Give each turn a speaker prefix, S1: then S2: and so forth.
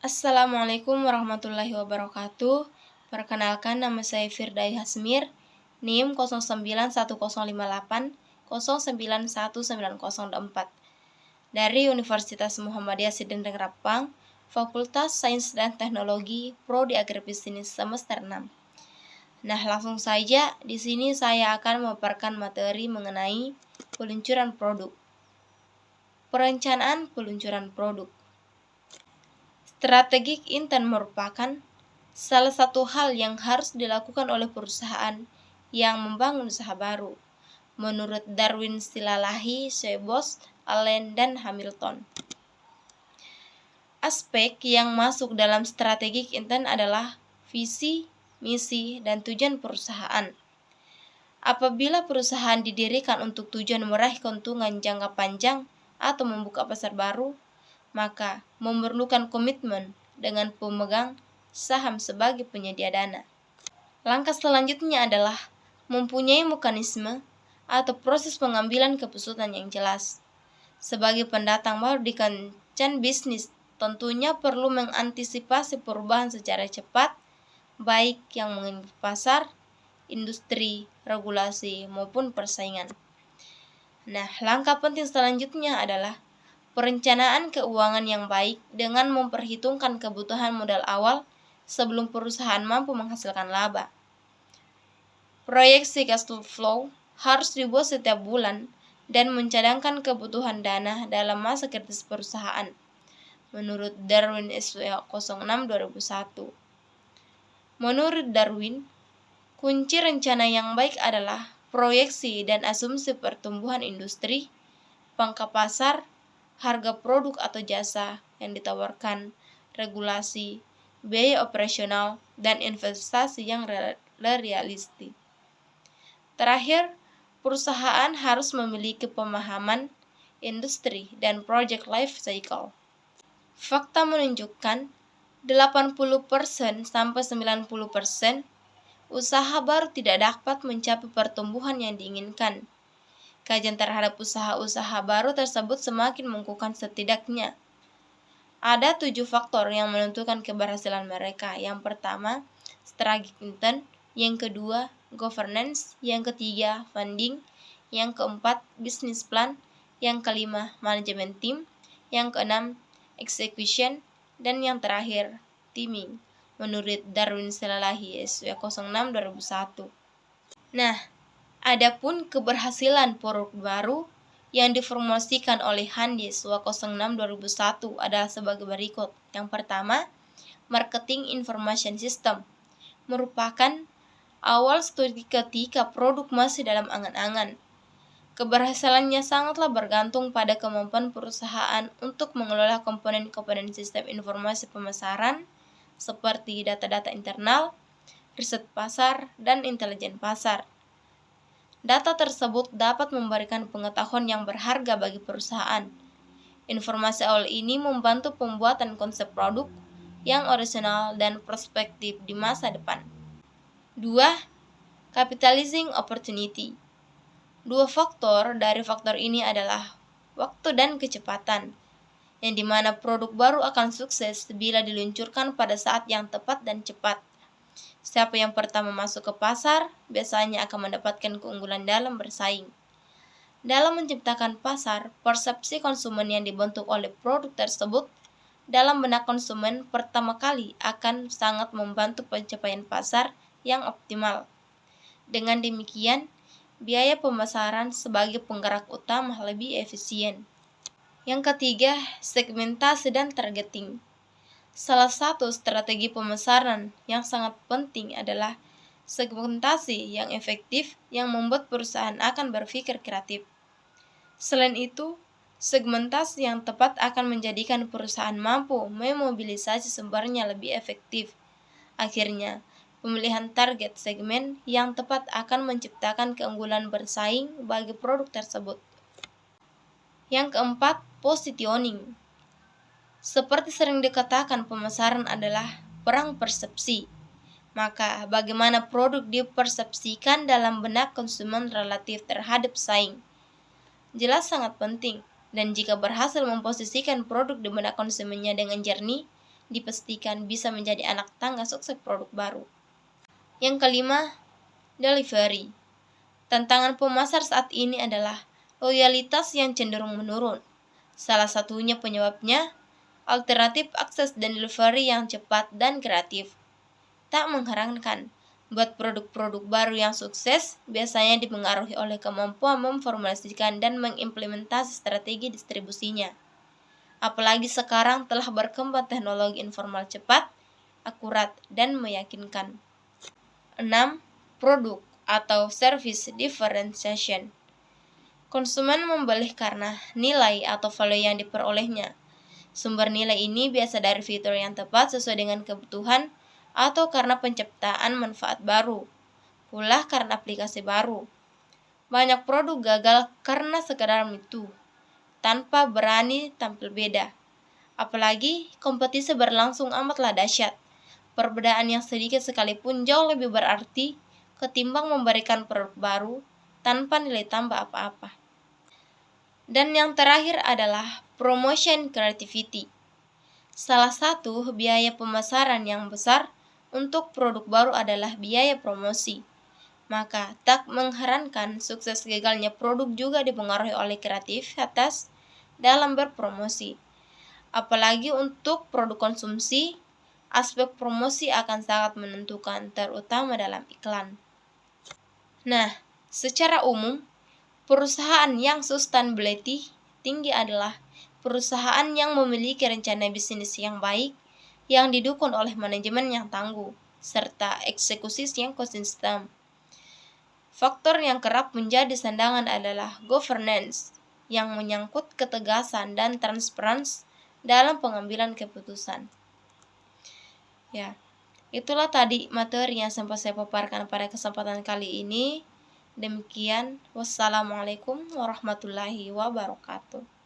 S1: Assalamualaikum warahmatullahi wabarakatuh. Perkenalkan, nama saya Firdai Hasmir, NIM 091058091904 dari Universitas Muhammadiyah Sidendeng Rapang, Fakultas Sains dan Teknologi, Prodi Agribisnis semester 6. Nah, langsung saja di sini saya akan memaparkan materi mengenai peluncuran produk. Perencanaan peluncuran produk. Strategic intent merupakan salah satu hal yang harus dilakukan oleh perusahaan yang membangun usaha baru, menurut Darwin Silalahi, Sebos, Allen, dan Hamilton. Aspek yang masuk dalam strategic intent adalah visi, misi, dan tujuan perusahaan. Apabila perusahaan didirikan untuk tujuan meraih keuntungan jangka panjang atau membuka pasar baru, maka memerlukan komitmen dengan pemegang saham sebagai penyedia dana. Langkah selanjutnya adalah mempunyai mekanisme atau proses pengambilan keputusan yang jelas. Sebagai pendatang baru di kancah bisnis, tentunya perlu mengantisipasi perubahan secara cepat, baik yang mengenai pasar, industri, regulasi, maupun persaingan. Nah, langkah penting selanjutnya adalah perencanaan keuangan yang baik dengan memperhitungkan kebutuhan modal awal sebelum perusahaan mampu menghasilkan laba. Proyeksi cash flow harus dibuat setiap bulan dan mencadangkan kebutuhan dana dalam masa kritis perusahaan, menurut Darwin SW 06/2001. Menurut Darwin, kunci rencana yang baik adalah proyeksi dan asumsi pertumbuhan industri, pangka pasar, harga produk atau jasa yang ditawarkan, regulasi, biaya operasional, dan investasi yang realistis. Terakhir, perusahaan harus memiliki pemahaman industri dan project life cycle. Fakta menunjukkan 80% sampai 90% usaha baru tidak dapat mencapai pertumbuhan yang diinginkan. Kajian terhadap usaha-usaha baru tersebut semakin mengukuhkan setidaknya ada 7 faktor yang menentukan keberhasilan mereka. Yang pertama, strategic intent. Yang kedua, governance. Yang ketiga, funding. Yang keempat, business plan. Yang kelima, manajemen tim. Yang keenam, execution. Dan yang terakhir, teaming, menurut Darwin Silalahi SW 06/2001. Nah, adapun keberhasilan produk baru yang diformulasikan oleh Handy SW 06/2001 adalah sebagai berikut. Yang pertama, marketing information system merupakan awal studi ketika produk masih dalam angan-angan. Keberhasilannya sangatlah bergantung pada kemampuan perusahaan untuk mengelola komponen-komponen sistem informasi pemasaran seperti data-data internal, riset pasar, dan intelijen pasar. Data tersebut dapat memberikan pengetahuan yang berharga bagi perusahaan. Informasi awal ini membantu pembuatan konsep produk yang orisinal dan prospektif di masa depan. 2. Capitalizing opportunity. Dua faktor dari faktor ini adalah waktu dan kecepatan, yang dimana produk baru akan sukses bila diluncurkan pada saat yang tepat dan cepat. Siapa yang pertama masuk ke pasar biasanya akan mendapatkan keunggulan dalam bersaing. Dalam menciptakan pasar, persepsi konsumen yang dibentuk oleh produk tersebut dalam benak konsumen pertama kali akan sangat membantu pencapaian pasar yang optimal. Dengan demikian, biaya pemasaran sebagai penggerak utama lebih efisien. Yang ketiga, segmentasi dan targeting. Salah satu strategi pemasaran yang sangat penting adalah segmentasi yang efektif yang membuat perusahaan akan berpikir kreatif. Selain itu, segmentasi yang tepat akan menjadikan perusahaan mampu memobilisasi sumbernya lebih efektif. Akhirnya, pemilihan target segmen yang tepat akan menciptakan keunggulan bersaing bagi produk tersebut. Yang keempat, positioning. Seperti sering dikatakan, pemasaran adalah perang persepsi. Maka, bagaimana produk dipersepsikan dalam benak konsumen relatif terhadap saing? Jelas sangat penting, dan jika berhasil memposisikan produk di benak konsumennya dengan jernih, dipastikan bisa menjadi anak tangga sukses produk baru. Yang kelima, delivery. Tantangan pemasar saat ini adalah loyalitas yang cenderung menurun. Salah satunya penyebabnya alternatif akses dan delivery yang cepat dan kreatif. Tak mengherankan, buat produk-produk baru yang sukses biasanya dipengaruhi oleh kemampuan memformulasikan dan mengimplementasi strategi distribusinya. Apalagi sekarang telah berkembang teknologi informal cepat, akurat, dan meyakinkan. 6. Produk atau service differentiation. Konsumen membeli karena nilai atau value yang diperolehnya. Sumber nilai ini biasa dari fitur yang tepat sesuai dengan kebutuhan atau karena penciptaan manfaat baru, pula karena aplikasi baru. Banyak produk gagal karena sekedar itu, tanpa berani tampil beda. Apalagi kompetisi berlangsung amatlah dahsyat. Perbedaan yang sedikit sekalipun jauh lebih berarti ketimbang memberikan produk baru tanpa nilai tambah apa-apa. Dan yang terakhir adalah promotion creativity. Salah satu biaya pemasaran yang besar untuk produk baru adalah biaya promosi. Maka tak mengherankan sukses gagalnya produk juga dipengaruhi oleh kreativitas dalam berpromosi. Apalagi untuk produk konsumsi, aspek promosi akan sangat menentukan, terutama dalam iklan. Nah, secara umum, perusahaan yang sustainability tinggi adalah perusahaan yang memiliki rencana bisnis yang baik, yang didukung oleh manajemen yang tangguh, serta eksekusi yang konsisten. Faktor yang kerap menjadi sandangan adalah governance, yang menyangkut ketegasan dan transparansi dalam pengambilan keputusan. Ya, itulah tadi materi yang sempat saya paparkan pada kesempatan kali ini. Demikian, wassalamualaikum warahmatullahi wabarakatuh.